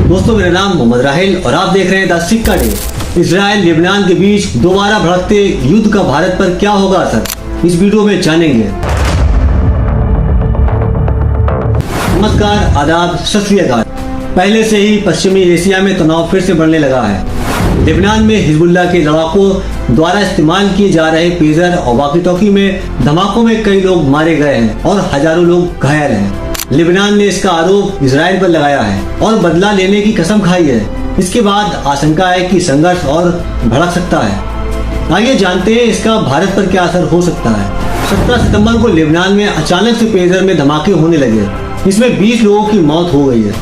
दोस्तों, मेरा नाम मोहम्मद राहिल और आप देख रहे हैं द सिक्का डे। इजराइल लेबनान के बीच दोबारा भड़कते युद्ध का भारत पर क्या होगा असर, इस वीडियो में जानेंगे। नमस्कार, आदाब, सत श्री अकाल। पहले से ही पश्चिमी एशिया में तनाव फिर से बढ़ने लगा है। लेबनान में हिजबुल्लाह के लड़ाकों द्वारा इस्तेमाल किए जा रहे पेजर और वॉकी टॉकी में धमाकों में कई लोग मारे गए हैं और हजारों लोग घायल हैं। लेबनान ने इसका आरोप इजराइल पर लगाया है और बदला लेने की कसम खाई है। इसके बाद आशंका है कि संघर्ष और भड़क सकता है। आइए जानते हैं इसका भारत पर क्या असर हो सकता है। 17 सितंबर को लेबनान में अचानक से पेजर में धमाके होने लगे। इसमें 20 लोगों की मौत हो गई है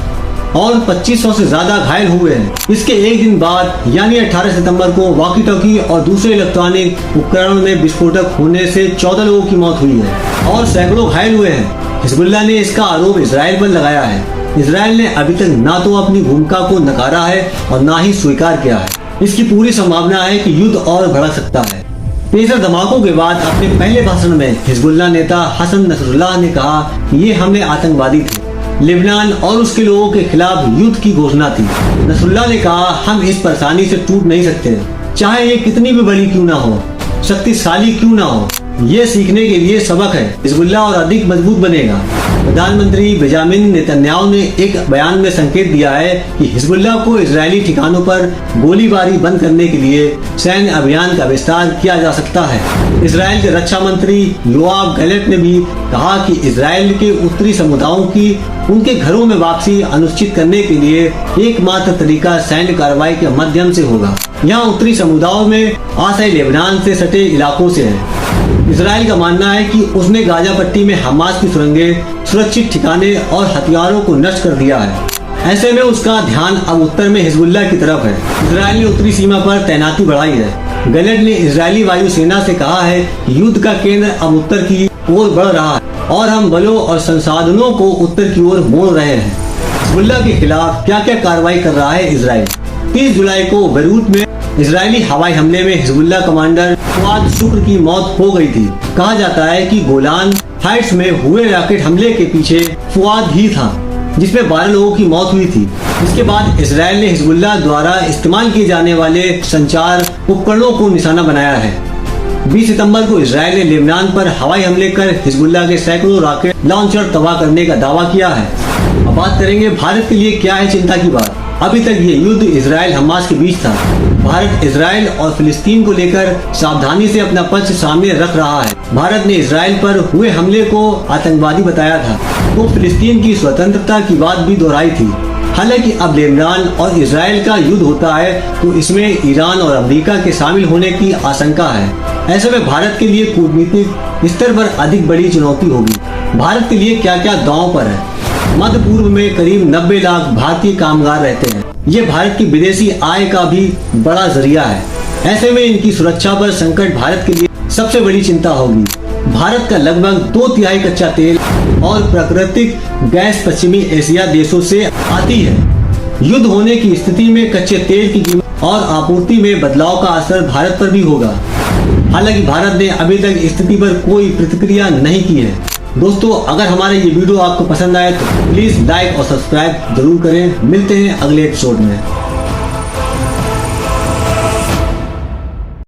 और 2500 से ज्यादा घायल हुए हैं। इसके एक दिन बाद यानी 18 सितंबर को वॉकी टॉकी और दूसरे इलेक्ट्रॉनिक उपकरणों में विस्फोटक होने से 14 लोगों की मौत हुई है और सैकड़ों घायल हुए हैं। हिजबुल्लाह ने इसका आरोप इजराइल पर लगाया है। इजराइल ने अभी तक ना तो अपनी भूमिका को नकारा है और ना ही स्वीकार किया है। इसकी पूरी संभावना है कि युद्ध और भड़क सकता है। पेजर धमाकों के बाद अपने पहले भाषण में हिजबुल्लाह नेता हसन नसरुल्लाह ने कहा कि ये हमले आतंकवादी थे। लेबनान और उसके लोगों के खिलाफ युद्ध की घोषणा थी। नसरुल्लाह ने कहा, हम इस परेशानी से टूट नहीं सकते, चाहे ये कितनी भी बड़ी क्यों ना हो, शक्तिशाली क्यों ना हो। ये सीखने के लिए सबक है। हिजबुल्लाह और अधिक मजबूत बनेगा। प्रधानमंत्री बेंजामिन नेतन्याहू ने एक बयान में संकेत दिया है कि हिजबुल्लाह को इजरायली ठिकानों पर गोलीबारी बंद करने के लिए सैन्य अभियान का विस्तार किया जा सकता है। इजराइल के रक्षा मंत्री योआव गैलेंट ने भी कहा कि इजराइल के उत्तरी समुदायों की उनके घरों में वापसी अनिश्चित करने के लिए एकमात्र तरीका सैन्य कार्रवाई के माध्यम से होगा। यहाँ उत्तरी समुदायों में आशय लेबनान से सटे इलाकों से है। इजराइल का मानना है कि उसने गाजा पट्टी में हमास की सुरंगें, सुरक्षित ठिकाने और हथियारों को नष्ट कर दिया है। ऐसे में उसका ध्यान अब उत्तर में हिजबुल्लाह की तरफ है। इजराइल ने उत्तरी सीमा पर तैनाती बढ़ाई है। गैलेंट ने इजरायली वायुसेना से कहा है कि युद्ध का केंद्र अब उत्तर की ओर बढ़ रहा है और हम बलों और संसाधनों को उत्तर की ओर मोड़ रहे हैं। हिजबुल्लाह के खिलाफ क्या क्या कार्रवाई कर रहा है इजराइल। 30 जुलाई को बेरूत में इजरायली हवाई हमले में हिजबुल्लाह कमांडर फुआद शुक्र की मौत हो गई थी। कहा जाता है कि गोलान हाइट्स में हुए रॉकेट हमले के पीछे फुआद ही था, जिसमें 12 लोगों की मौत हुई थी। इसके बाद इजराइल ने हिजबुल्लाह द्वारा इस्तेमाल किए जाने वाले संचार उपकरणों को निशाना बनाया है। 20 सितंबर को इजराइल ने लेबनान पर हवाई हमले कर हिजबुल्लाह के सैकड़ों रॉकेट लॉन्चर तबाह करने का दावा किया है। अब बात करेंगे भारत के लिए क्या है चिंता की बात। अभी तक ये युद्ध इजराइल हमास के बीच था। भारत इजराइल और फिलिस्तीन को लेकर सावधानी से अपना पक्ष सामने रख रहा है। भारत ने इजराइल पर हुए हमले को आतंकवादी बताया था तो फिलिस्तीन की स्वतंत्रता की बात भी दोहराई थी। हालांकि अब लेबनान और इजराइल का युद्ध होता है तो इसमें ईरान और अमेरिका के शामिल होने की आशंका है। ऐसे में भारत के लिए कूटनीतिक स्तर पर अधिक बड़ी चुनौती होगी। भारत के लिए क्या क्या दांव पर है। मध्य पूर्व में करीब 90 लाख भारतीय कामगार रहते हैं। ये भारत की विदेशी आय का भी बड़ा जरिया है। ऐसे में इनकी सुरक्षा पर संकट भारत के लिए सबसे बड़ी चिंता होगी। भारत का लगभग 2/3 कच्चा तेल और प्राकृतिक गैस पश्चिमी एशिया देशों से आती है। युद्ध होने की स्थिति में कच्चे तेल की कीमत और आपूर्ति में बदलाव का असर भारत पर भी होगा। हालांकि भारत ने अभी तक स्थिति पर कोई प्रतिक्रिया नहीं की है। दोस्तों, अगर हमारा ये वीडियो आपको पसंद आए तो प्लीज लाइक और सब्सक्राइब जरूर करें। मिलते हैं अगले एपिसोड में।